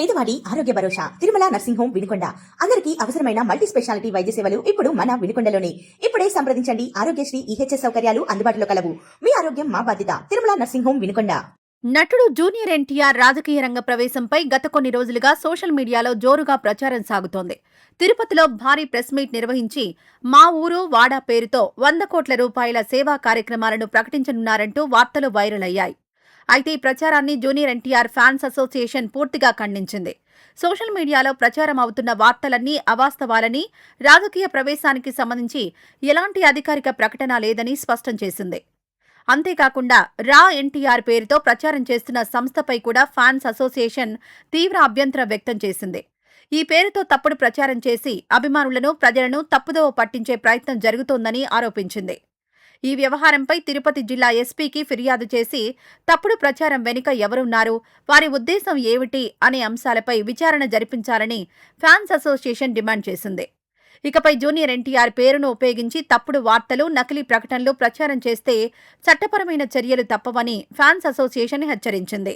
పేదవాడి ఆరోగ్య భరోసా Tirumala nursing home Vinukonda. అందరికీ అవసరమైన మల్టీ స్పెషాలిటీ వైద్య సేవలు ఇప్పుడు మన వినుకొండలోనే. ఇప్పుడే సంప్రదించండి. ఆరోగ్యశ్రీ ఈహెచ్ఎస్ సౌకర్యాలు అందుబాటులో కలవు. మీ ఆరోగ్యం మా బాధ్యత. Tirumala nursing home Vinukonda. నటుడు జూనియర్ ఎన్టీఆర్ రాజకీయ రంగ ప్రవేశంపై గత కొన్ని రోజులుగా సోషల్ మీడియాలో జోరుగా ప్రచారం సాగుతోంది. తిరుపతిలో భారీ ప్రెస్ మీట్ నిర్వహించి మా ఊరు వాడా పేరుతో 100 కోట్ల రూపాయల సేవా కార్యక్రమాలను ప్రకటించనున్నారంటూ వార్తలు వైరల్ అయ్యాయి. అయితే ఈ ప్రచారాన్ని జూనియర్ ఎన్టీఆర్ ఫ్యాన్స్ అసోసియేషన్ పూర్తిగా ఖండించింది. సోషల్ మీడియాలో ప్రచారం అవుతున్న వార్తలన్నీ అవాస్తవాలని, రాజకీయ ప్రవేశానికి సంబంధించి ఎలాంటి అధికారిక ప్రకటన లేదని స్పష్టం చేసింది. అంతేకాకుండా ఎన్టీఆర్ పేరుతో ప్రచారం చేస్తున్న సంస్థపై కూడా ఫ్యాన్స్ అసోసియేషన్ తీవ్ర అభ్యంతరం వ్యక్తం చేసింది. ఈ పేరుతో తప్పుడు ప్రచారం చేసి అభిమానులను, ప్రజలను తప్పుదోవ పట్టించే ప్రయత్నం జరుగుతోందని ఆరోపించింది. ఈ వ్యవహారంపై తిరుపతి జిల్లా ఎస్పీకి ఫిర్యాదు చేసి తప్పుడు ప్రచారం వెనుక ఎవరున్నారు, వారి ఉద్దేశం ఏమిటి అనే అంశాలపై విచారణ జరిపించాలని ఫ్యాన్స్ అసోసియేషన్ డిమాండ్ చేసింది. ఇకపై జూనియర్ ఎన్టీఆర్ పేరును ఉపయోగించి తప్పుడు వార్తలు, నకిలీ ప్రకటనలు ప్రచారం చేస్తే చట్టపరమైన చర్యలు తప్పవని ఫ్యాన్స్ అసోసియేషన్ హెచ్చరించింది.